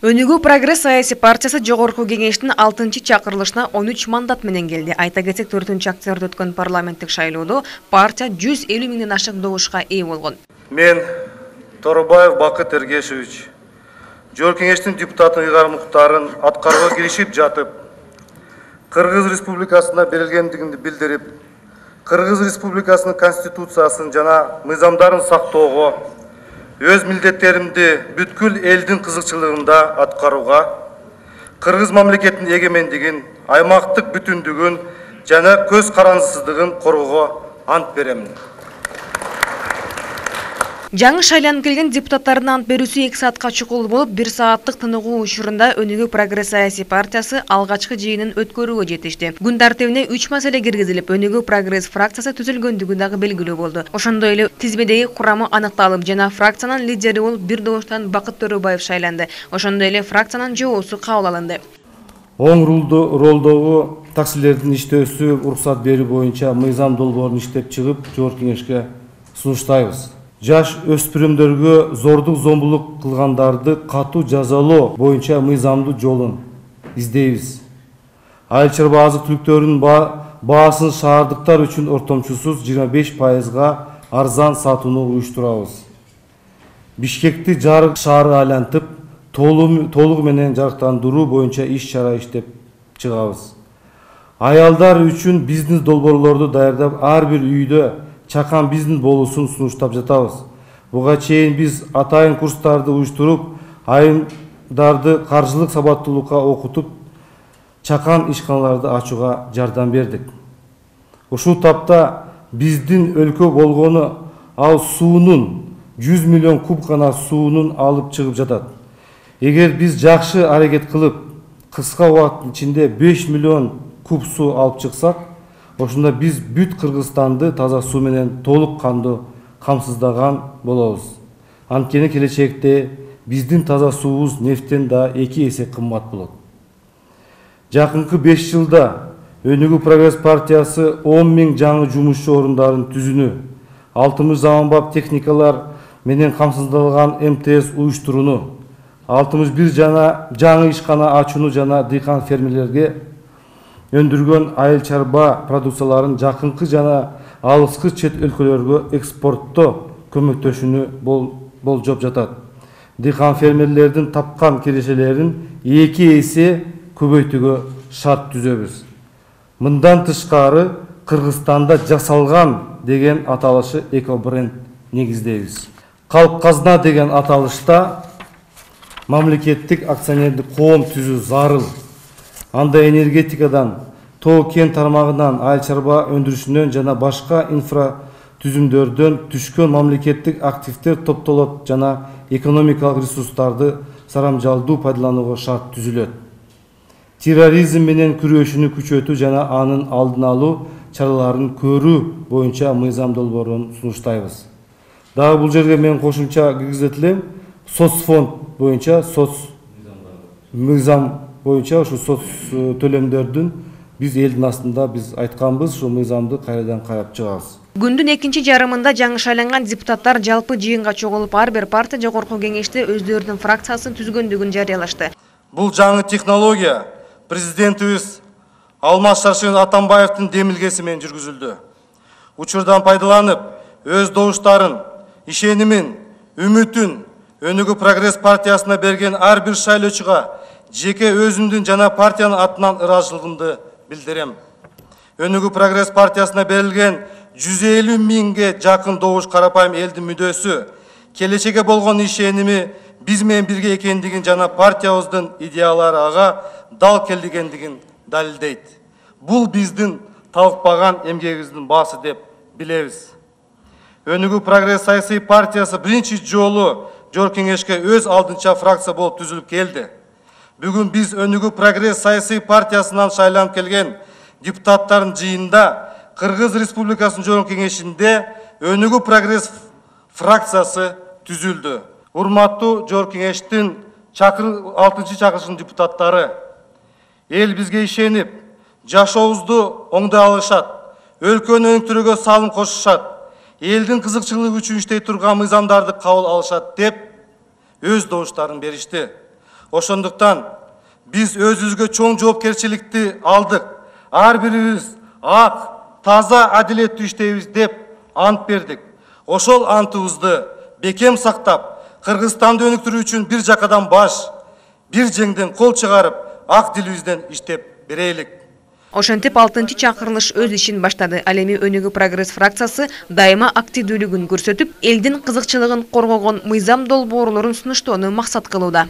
Өнүгүү прогресс саясий партиясы жогорку кеңештин 6-чакырылышына 13 мандат менен келди. Айта кетсек, 4-октябрда өткөн парламенттик шайлоодо партия 150 миңден ашык добушка ээ болгон. Мен Торобаев Бакыт Эргешевич жогорку кеңештин депутаты ыйгарымдыктарын аткарууга киришип жатып, Кыргыз Республикасына берилгендигин билдирип, Кыргыз Республикасынын конституциясын жана мыйзамдарын сактоого, өз милдеттеримди бүткүл элдин кызыкчылыгында аткарууга, Кыргыз мамлекетинин эгемендигин, аймактык бүтүндүгүн жана көз карандысыздыгын коргоого ант беремин. Жаңы шайланып келген депутаттардын ант берүүсү 2 саатка чукул болуп, 1 сааттык тыныгуу учурунда Өнүгүү прогресс саясий партиясы алгачкы жыйынын өткөрүүгө жетишти. Күн тартибине 3 маселе киргизилип, Өнүгүү прогресс фракциясы түзүлгөндүгү дагы белгилүү болду. Ошондой эле тизмедеги курамы аныкталып, жана фракциянын лидери болуп бир добуштан Бакыт Төрөбаев шайланды. Ошондой эле фракциянын жоосу кабыл алынды. Оң ролдогу таксилердин иштөөсү уруксат берүү боюнча мыйзам долбоорун иштеп чыгып, жогорку кеңешке сунуштайбыз. Жаш өспүрүмдөргө зордук зомбулук кылгандарды катуу жазалоо боюнча мыйзамдуу жолун издейбиз. Айыл чарба азык-түлүктөрүнүн баасын шаардыктар үчүн ортомчусуз 25%га арзан сатууну уюштурабыз. Бишкекти жарык шаары айлантып, толугу менен жарыктандыруу боюнча иш-чара иштеп чыгабыз. Аялдар үчүн бизнес долбоорлорду даярдап, ар бир үйдө чакан бизнес болуусун сунуштап жатабыз. Буга чейин биз атайын курстарды уюштуруп, айымдарды каржылык сабаттуулукка окутуп, чакан ишканаларды ачууга жардам бердик. Ушул тапта биздин өлкө болгону ал суунун 100 миллион куб гана суунун алып чыгып жатат. Эгер биз жакшы аракет кылып, кыска убакыттын ичинде 5 миллион куб суу алып чыксак, ошондо биз бүт Кыргызстанды таза суу менен толук кандуу камсыздаган болобуз. Анткени келечекте биздин таза суубуз нефттен да 2 эсе кымбат болот. Жакынкы 5 жылда Өнүгүү прогресс партиясы 10 миң жаңы жумушчу орундарын түзүүнү, 60 заманбап техникалар менен камсыздалган МТС уюштурууну, 61 жаңы ишкана ачууну жана дыйкан фермерлерге өндүргөн айыл чарба продукцияларын жакынкы жана алыскы чет өлкөлөргө экспортто көмөктөшүүнү болжоп жатат. Дыйкан фермерлердин тапкан кирешелерин 2 эсе көбөйтүүгө шарт түзөбүз. Мындан тышкары Кыргызстанда жасалган деген аталышы эко-бренд негиздейбиз. Калк казна деген аталышта мамлекеттик акционердик коом түзүү зарыл. Анда энергетикадан, тоо кен тармагынан, айыл чарба өндүрүшүнөн жана башка инфра түзүмдөрдөн түшкөн мамлекеттик активдер топтолот жана экономикалык ресурстарды сарамжалдуу пайдаланууга шарт түзүлөт. Терроризм менен күрөшүүнү күчөтүү жана анын алдын алуу чараларын көрүү боюнча мыйзам долбоорун сунуштайбыз. Дагы бул жерге мен кошумча киргизет элем. Соцфонд боюнча мыйзам боюнча ушу соц төлөмдөрдүн биз элдин астында биз айтканбыз, ушул мыйзамды кайрадан карап чыгабыз. Күндүн экинчи жарымында жаңы шайланган депутаттар жалпы жыйынга чогулуп, ар бир партия жогорку кеңеште өздөрүнүн фракциясын түзгөндүгүн жарыялашты. Бул жаңы технология президентибиз Алмаз Шаршен Атамбаевдин демилгеси менен жүргүзүлдү. Учурдан пайдаланып, өз добуштарын, ишенимин, үмүтүн Өнүгүү прогресс партиясына берген ар бир шайлоочуга жеке өзүмдүн жана партиянын атынан ыраазычылыгымды билдирем. Өнүгүү прогресс партиясына берилген 150 миңге жакын добуш карапайым элдин мүдөөсү, келечекке болгон ишеними биз менен бирге экендигин жана партиябыздын идеялары ага дал келдигендигин далилдейт. Бул биздин талыкпаган эмгегибиздин баасы деп билебиз. Өнүгүү прогресс саясий партиясы биринчи жолу жогорку кеңешке өз алдынча фракция болуп түзүлүп келди. Бүгүн биз Өнүгүү прогресс саясий партиясынан шайланып келген депутаттардын жыйынында Кыргыз Республикасынын жогорку кеңешинде Өнүгүү прогресс фракциясы түзүлдү. Урматтуу жогорку кеңештин 6-чы чакырылышынын депутаттары, эл бизге ишенип, жашообузду оңдой алышат, өлкөнү өңтүрүүгө салым кошушат, элдин кызыкчылыгы үчүн иштей турган мыйзамдарды кабыл алышат деп өз добуштарын беришти. Ошондуктан биз өзүбүзгө чоң жоопкерчиликти алдык. Ар бирибиз ак, таза, адилеттүү иштейбиз деп ант бердик. Ошол антыбызды бекем сактап, Кыргызстанды өнүктүрүү үчүн бир жакадан баш, бир жеңден кол чыгарып, ак дилибизден иштеп берелик. Ошентип 6-чы чакырылыш өз ишин баштады. Ал эми Өнүгүү прогресс фракциясы дайыма активдүүлүгүн көрсөтүп, элдин кызыкчылыгын коргогон мыйзам долбоорлорун сунуштоону максат кылууда.